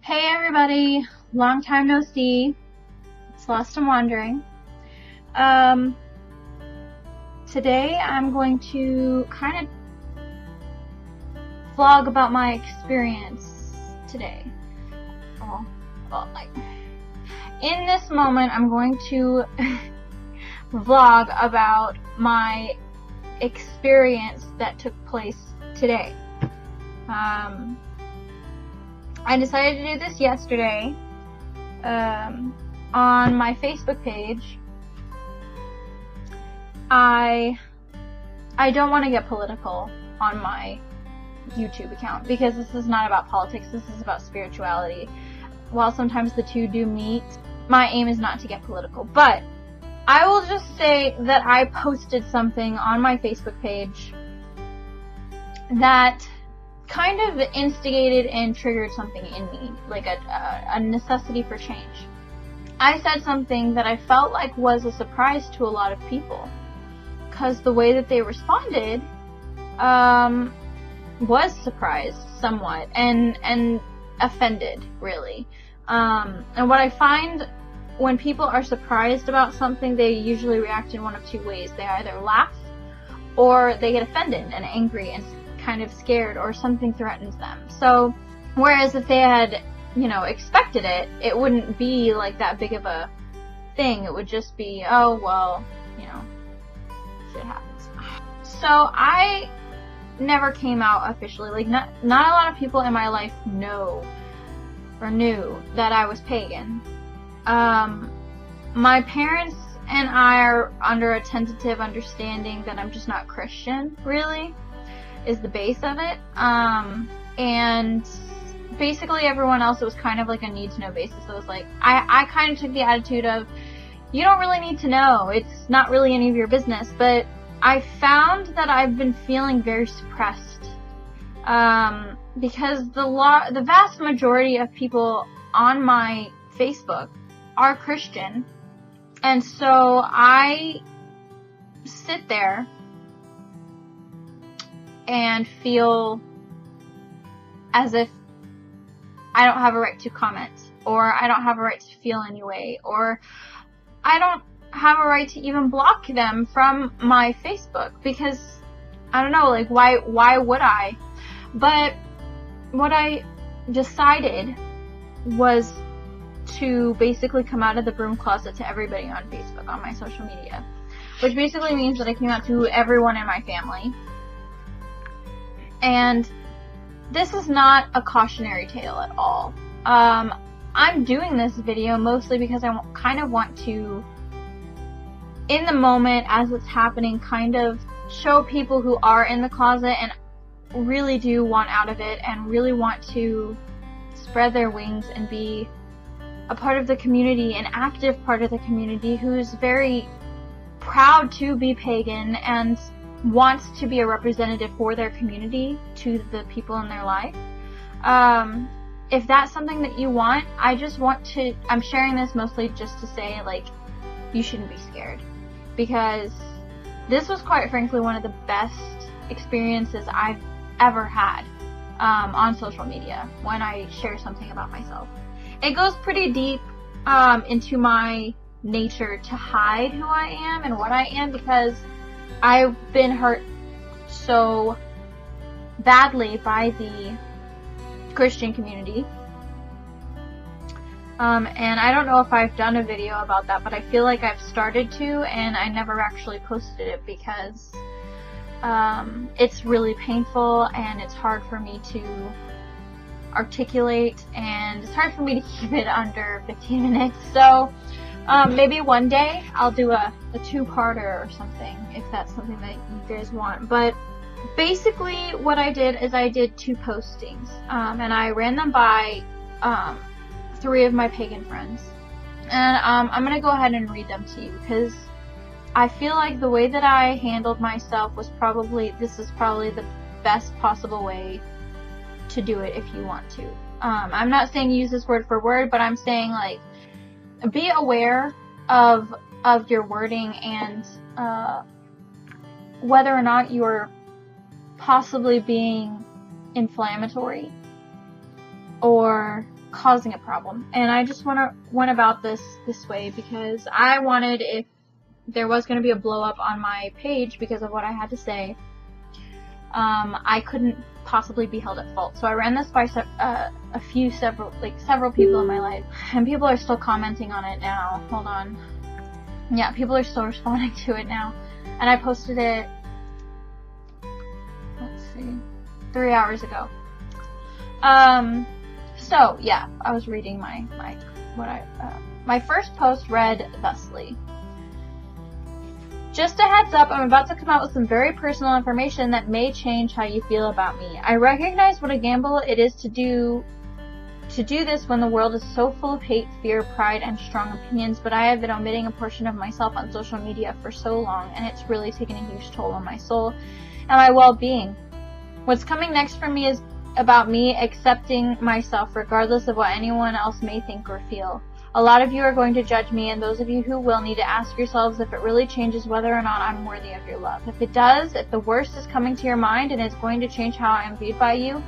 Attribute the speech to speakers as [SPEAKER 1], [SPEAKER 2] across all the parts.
[SPEAKER 1] Hey everybody, long time no see. It's Lost and Wandering. Um, Today I'm going to kind of vlog about my experience today. Like in this moment, I'm going to vlog about my experience that took place today. I decided to do this yesterday on my Facebook page. I don't want to get political on my YouTube account because this is not about politics, this is about spirituality. While sometimes the two do meet, my aim is not to get political, but I will just say that I posted something on my Facebook page that kind of instigated and triggered something in me, like a necessity for change. I said something that I felt like was a surprise to a lot of people, because the way that they responded was surprised somewhat and offended, really. And what I find when people are surprised about something, they usually react in one of two ways. They either laugh or they get offended and angry and kind of scared, or something threatens them. So whereas if they had, expected it, it wouldn't be like that big of a thing. It would just be, oh well, shit happens. So I never came out officially. Like not a lot of people in my life knew that I was pagan. My parents and I are under a tentative understanding that I'm just not Christian, really, is the base of it. And basically everyone else, it was kind of like a need to know basis. So it was like, I kind of took the attitude of, you don't really need to know. It's not really any of your business. But I found that I've been feeling very suppressed. Because the vast majority of people on my Facebook are Christian. And so I sit there and feel as if I don't have a right to comment, or I don't have a right to feel any way, or I don't have a right to even block them from my Facebook, because I don't know, like why would I? But what I decided was to basically come out of the broom closet to everybody on Facebook, on my social media, which basically means that I came out to everyone in my family. And this is not a cautionary tale at all. I'm doing this video mostly because I kind of want to, in the moment as it's happening, kind of show people who are in the closet and really do want out of it and really want to spread their wings and be a part of the community, an active part of the community who's very proud to be pagan and wants to be a representative for their community to the people in their life. If that's something that you want, I'm sharing this mostly just to say, like, you shouldn't be scared, because this was quite frankly one of the best experiences I've ever had on social media when I share something about myself. It goes pretty deep into my nature to hide who I am and what I am, because I've been hurt so badly by the Christian community. And I don't know if I've done a video about that, but I feel like I've started to, and I never actually posted it because it's really painful and it's hard for me to articulate, and it's hard for me to keep it under 15 minutes. So maybe one day I'll do a two-parter or something, if that's something that you guys want. But basically what I did is I did two postings, and I ran them by 3 of my pagan friends. And I'm going to go ahead and read them to you, because I feel like the way that I handled myself was this is probably the best possible way to do it if you want to. I'm not saying use this word for word, but I'm saying, like, be aware of your wording and whether or not you're possibly being inflammatory or causing a problem. And I just went about this way because I wanted, if there was going to be a blow up on my page because of what I had to say, I couldn't possibly be held at fault. So I ran this by several people in my life, and people are still commenting on it now. Hold on. Yeah, people are still responding to it now. And I posted it, let's see, 3 hours ago. So yeah, I was reading my first post read thusly. Just a heads up, I'm about to come out with some very personal information that may change how you feel about me. I recognize what a gamble it is to do this when the world is so full of hate, fear, pride, and strong opinions, but I have been omitting a portion of myself on social media for so long, and it's really taken a huge toll on my soul and my well-being. What's coming next for me is about me accepting myself regardless of what anyone else may think or feel. A lot of you are going to judge me, and those of you who will need to ask yourselves if it really changes whether or not I'm worthy of your love. If it does, if the worst is coming to your mind and is going to change how I am viewed by you,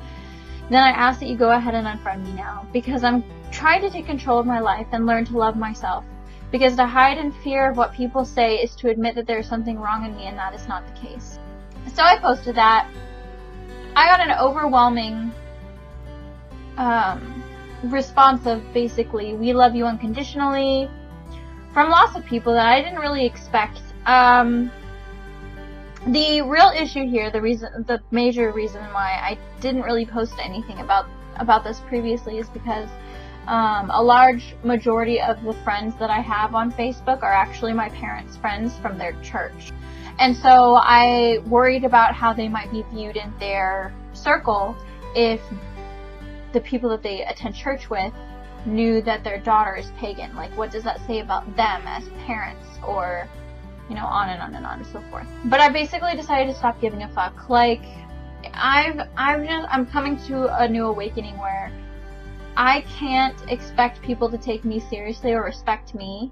[SPEAKER 1] then I ask that you go ahead and unfriend me now, because I'm trying to take control of my life and learn to love myself. Because to hide in fear of what people say is to admit that there is something wrong in me, and that is not the case. So I posted that. I got an overwhelming response of basically, we love you unconditionally, from lots of people that I didn't really expect. The real issue here, the major reason why I didn't really post anything about this previously is because a large majority of the friends that I have on Facebook are actually my parents' friends from their church. And so I worried about how they might be viewed in their circle if the people that they attend church with knew that their daughter is pagan. Like, what does that say about them as parents? Or, you know, on and on and on and so forth. But I basically decided to stop giving a fuck. Like, I'm coming to a new awakening where I can't expect people to take me seriously or respect me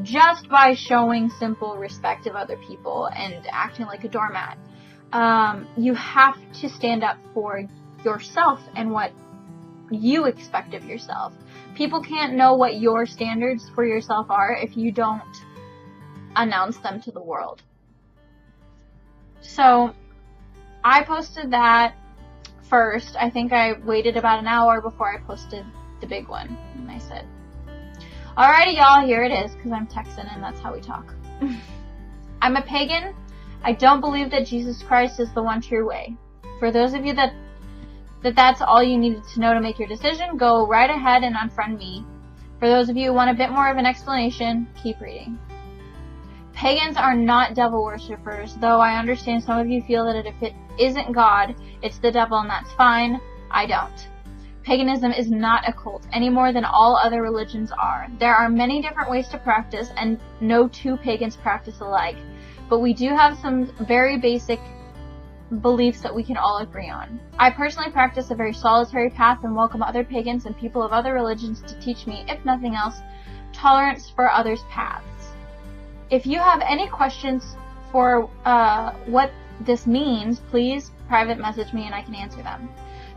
[SPEAKER 1] just by showing simple respect of other people and acting like a doormat. You have to stand up for yourself and what you expect of yourself. People can't know what your standards for yourself are if you don't announce them to the world. So I posted that first. I think I waited about an hour before I posted the big one. And I said, alrighty y'all, here it is, because I'm Texan and that's how we talk. I'm a pagan. I don't believe that Jesus Christ is the one true way. For those of you that's all you needed to know to make your decision, go right ahead and unfriend me. For those of you who want a bit more of an explanation, keep reading. Pagans are not devil worshippers, though I understand some of you feel that if it isn't God, it's the devil, and that's fine. I don't. Paganism is not a cult, any more than all other religions are. There are many different ways to practice, and no two pagans practice alike. But we do have some very basic beliefs that we can all agree on. I personally practice a very solitary path and welcome other pagans and people of other religions to teach me, if nothing else, tolerance for others' paths. If you have any questions for what this means, please private message me and I can answer them.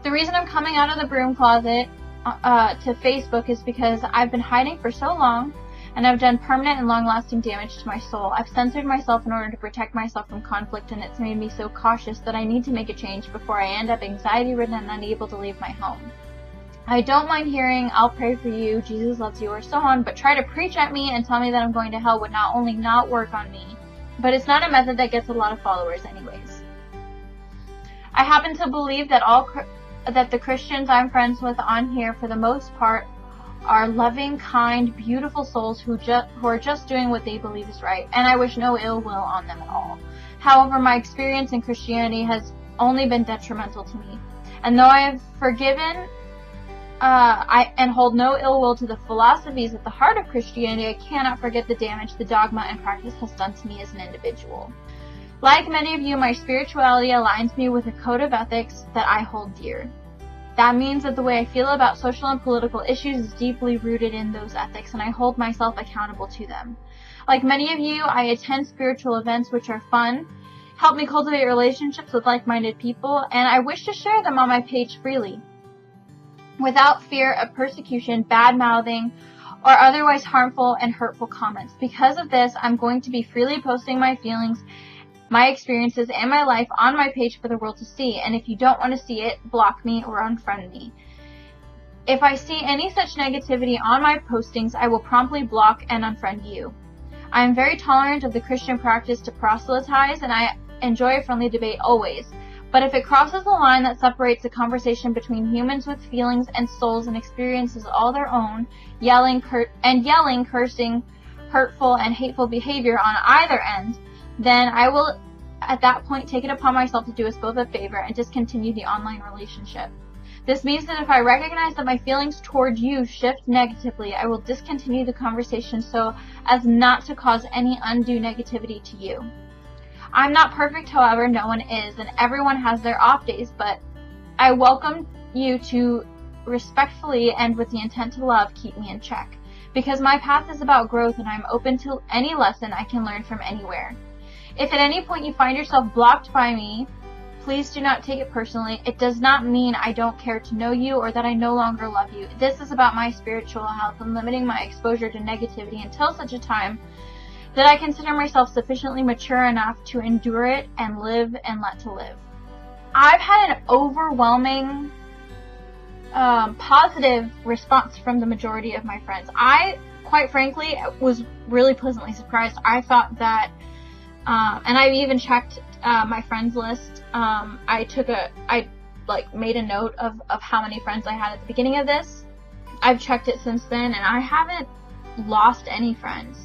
[SPEAKER 1] The reason I'm coming out of the broom closet to Facebook is because I've been hiding for so long, and I've done permanent and long-lasting damage to my soul. I've censored myself in order to protect myself from conflict, and it's made me so cautious that I need to make a change before I end up anxiety-ridden and unable to leave my home. I don't mind hearing, I'll pray for you, Jesus loves you, or so on, but try to preach at me and tell me that I'm going to hell would not only not work on me, but it's not a method that gets a lot of followers anyways. I happen to believe that that the Christians I'm friends with on here, for the most part, are loving, kind, beautiful souls who are just doing what they believe is right, and I wish no ill will on them at all. However, my experience in Christianity has only been detrimental to me, and though I have forgiven and hold no ill will to the philosophies at the heart of Christianity, I cannot forget the damage the dogma and practice has done to me as an individual. Like many of you, my spirituality aligns me with a code of ethics that I hold dear. That means that the way I feel about social and political issues is deeply rooted in those ethics, and I hold myself accountable to them. Like many of you, I attend spiritual events which are fun, help me cultivate relationships with like-minded people, and I wish to share them on my page freely. without fear of persecution, bad-mouthing, or otherwise harmful and hurtful comments. Because of this, I'm going to be freely posting my feelings, my experiences, and my life on my page for the world to see, and if you don't want to see it, block me or unfriend me. If I see any such negativity on my postings, I will promptly block and unfriend you. I am very tolerant of the Christian practice to proselytize, and I enjoy a friendly debate always. But if it crosses a line that separates the conversation between humans with feelings and souls and experiences all their own, yelling, cursing, hurtful and hateful behavior on either end, then I will at that point take it upon myself to do us both a favor and discontinue the online relationship. This means that if I recognize that my feelings toward you shift negatively, I will discontinue the conversation so as not to cause any undue negativity to you. I'm not perfect, however, no one is, and everyone has their off days, but I welcome you to respectfully and with the intent to love keep me in check, because my path is about growth and I'm open to any lesson I can learn from anywhere. If at any point you find yourself blocked by me, please do not take it personally. It does not mean I don't care to know you or that I no longer love you. This is about my spiritual health and limiting my exposure to negativity until such a time that I consider myself sufficiently mature enough to endure it and live and let to live. I've had an overwhelming positive response from the majority of my friends. I, quite frankly, was really pleasantly surprised. I thought that, and I even checked my friends list. I made a note of how many friends I had at the beginning of this. I've checked it since then, and I haven't lost any friends.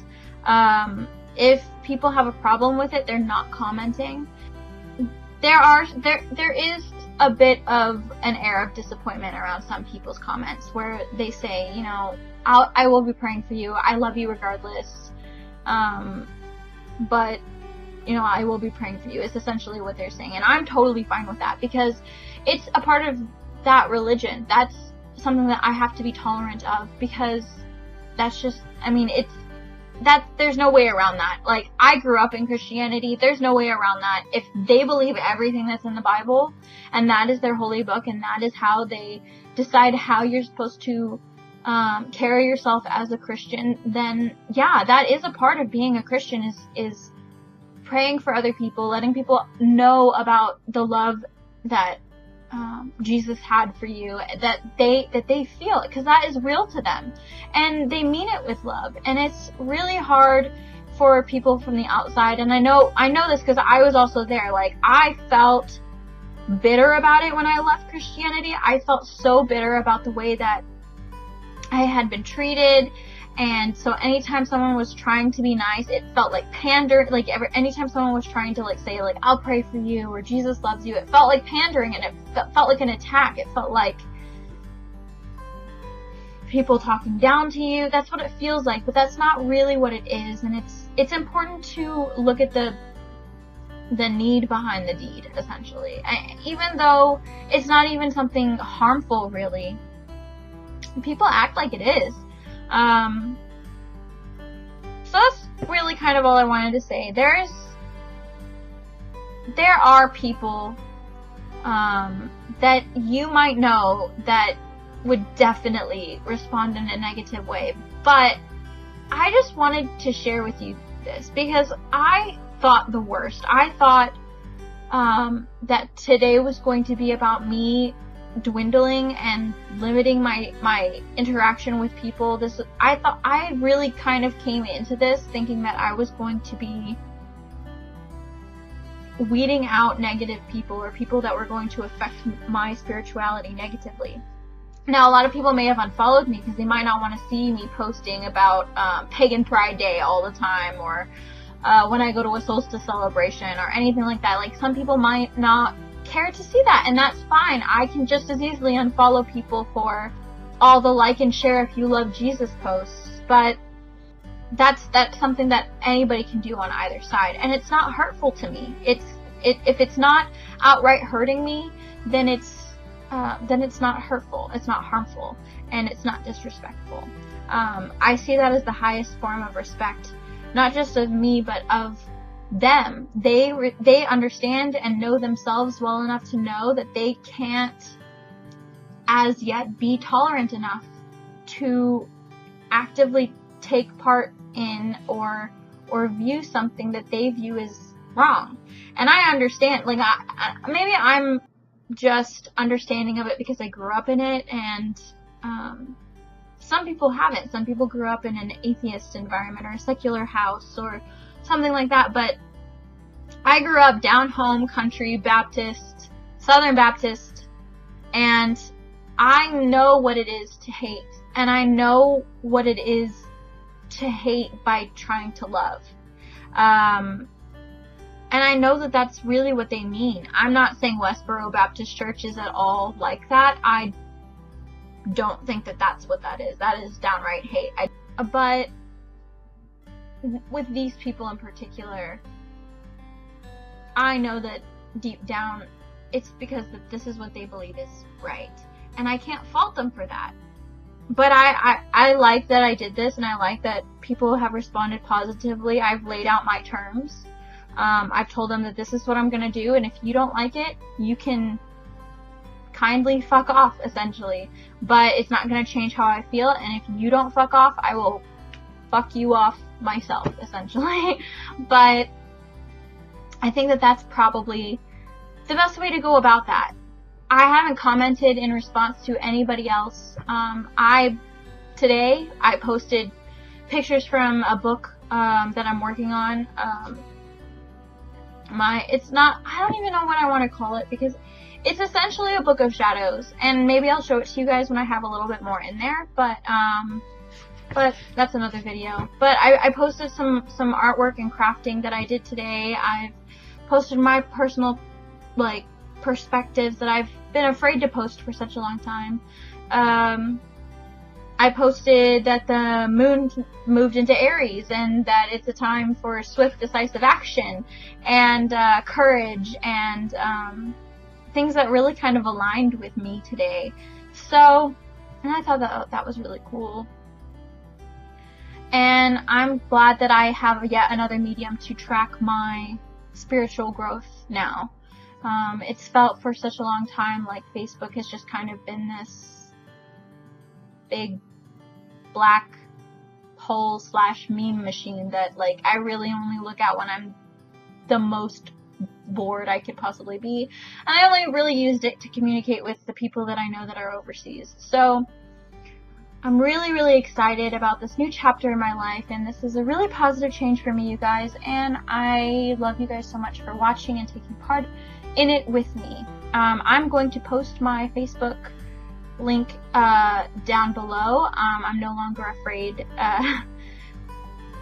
[SPEAKER 1] If people have a problem with it, they're not commenting. There is a bit of an air of disappointment around some people's comments where they say, you know, I will be praying for you. I love you regardless. But, you know, I will be praying for you is essentially what they're saying. And I'm totally fine with that because it's a part of that religion. That's something that I have to be tolerant of because that's just, I mean, there's no way around that. Like, I grew up in Christianity. There's no way around that. If they believe everything that's in the Bible, and that is their holy book, and that is how they decide how you're supposed to carry yourself as a Christian, then yeah, that is a part of being a Christian is praying for other people, letting people know about the love that Jesus had for you, that they feel it, because that is real to them, and they mean it with love. And it's really hard for people from the outside, and I know this because I was also there. Like, I felt bitter about it when I left Christianity. I felt so bitter about the way that I had been treated. And so anytime someone was trying to be nice, it felt like pander. Like, anytime someone was trying to, like, say, like, I'll pray for you or Jesus loves you, it felt like pandering, and it felt like an attack. It felt like people talking down to you. That's what it feels like, but that's not really what it is. And it's important to look at the need behind the deed, essentially. Even though it's not even something harmful, really, people act like it is. So that's really kind of all I wanted to say. There are people that you might know that would definitely respond in a negative way, but I just wanted to share with you this because I thought the worst. I thought that today was going to be about me dwindling and limiting my interaction with people. I really kind of came into this thinking that I was going to be weeding out negative people or people that were going to affect my spirituality negatively. Now, a lot of people may have unfollowed me because they might not want to see me posting about Pagan Pride Day all the time, or when I go to a solstice celebration or anything like that. Like, some people might not care to see that, and that's fine. I can just as easily unfollow people for all the like and share if you love Jesus posts, but that's something that anybody can do on either side, and it's not hurtful to me. If it's not outright hurting me, then it's not hurtful, it's not harmful, and it's not disrespectful. I see that as the highest form of respect, not just of me, but of them. They understand and know themselves well enough to know that they can't as yet be tolerant enough to actively take part in or view something that they view as wrong. And I understand, like, maybe I'm just understanding of it because I grew up in it, and some people haven't. Some people grew up in an atheist environment or a secular house or something like that, but I grew up down home country Baptist, Southern Baptist, and I know what it is to hate, and I know what it is to hate by trying to love. And I know that that's really what they mean. I'm not saying Westboro Baptist Church is at all like that. I don't think that that's what that is. That is downright hate. But with these people in particular, I know that deep down it's because that this is what they believe is right. And I can't fault them for that. But I like that I did this, and I like that people have responded positively. I've laid out my terms. I've told them that this is what I'm going to do, and if you don't like it, you can kindly fuck off, essentially. But it's not going to change how I feel, and if you don't fuck off, I will fuck you off myself, essentially. But I think that that's probably the best way to go about that. I haven't commented in response to anybody else. Today I posted pictures from a book that I'm working on. I don't even know what I want to call it, because it's essentially a book of shadows, and maybe I'll show it to you guys when I have a little bit more in there, but that's another video. But I posted some artwork and crafting that I did today. I've posted my personal, like, perspectives that I've been afraid to post for such a long time. I posted that the moon moved into Aries, and that it's a time for swift, decisive action, and courage, and things that really kind of aligned with me today. So, and I thought that was really cool. And I'm glad that I have yet another medium to track my spiritual growth now. It's felt for such a long time like Facebook has just kind of been this big black hole / meme machine that, like, I really only look at when I'm the most bored I could possibly be. And I only really used it to communicate with the people that I know that are overseas. So I'm really, really excited about this new chapter in my life, and this is a really positive change for me, you guys, and I love you guys so much for watching and taking part in it with me. I'm going to post my Facebook link down below. I'm no longer afraid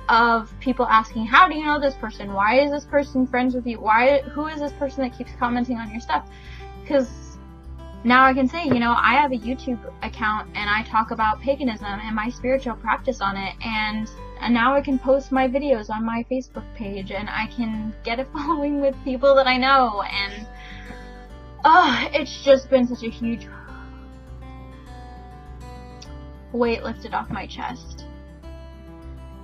[SPEAKER 1] of people asking, how do you know this person? Why is this person friends with you? Who is this person that keeps commenting on your stuff? Because now I can say, you know, I have a YouTube account and I talk about paganism and my spiritual practice on it, and now I can post my videos on my Facebook page, and I can get a following with people that I know, and it's just been such a huge weight lifted off my chest.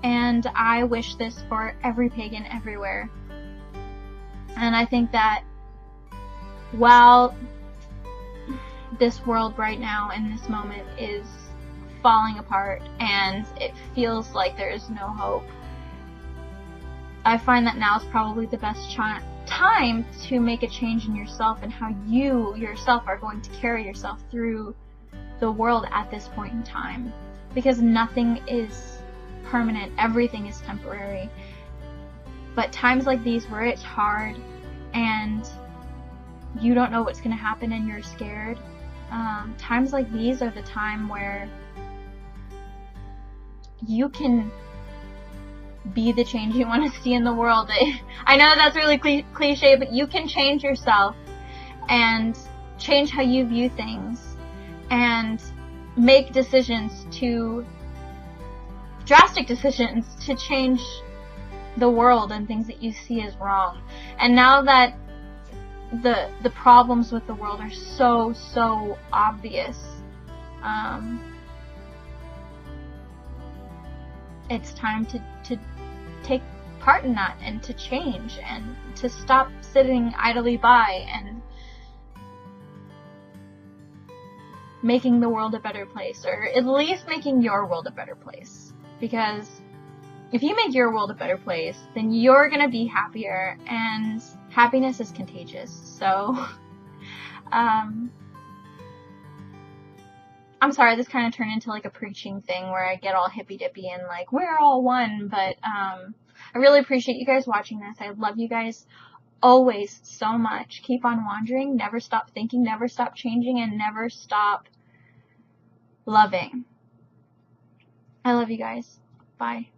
[SPEAKER 1] And I wish this for every pagan everywhere. And I think that while this world right now in this moment is falling apart and it feels like there is no hope, I find that now is probably the best time to make a change in yourself and how you yourself are going to carry yourself through the world at this point in time. Because nothing is permanent, everything is temporary. But times like these where it's hard and you don't know what's going to happen and you're scared, times like these are the time where you can be the change you want to see in the world. I know that's really cliche, but you can change yourself and change how you view things and make drastic decisions to change the world and things that you see as wrong. And now that the problems with the world are so obvious, it's time to take part in that and to change and to stop sitting idly by and making the world a better place, or at least making your world a better place. Because if you make your world a better place, then you're gonna be happier, and happiness is contagious. So, I'm sorry, this kind of turned into like a preaching thing where I get all hippy-dippy and like, we're all one, but I really appreciate you guys watching this. I love you guys always so much. Keep on wandering, never stop thinking, never stop changing, and never stop loving. I love you guys. Bye.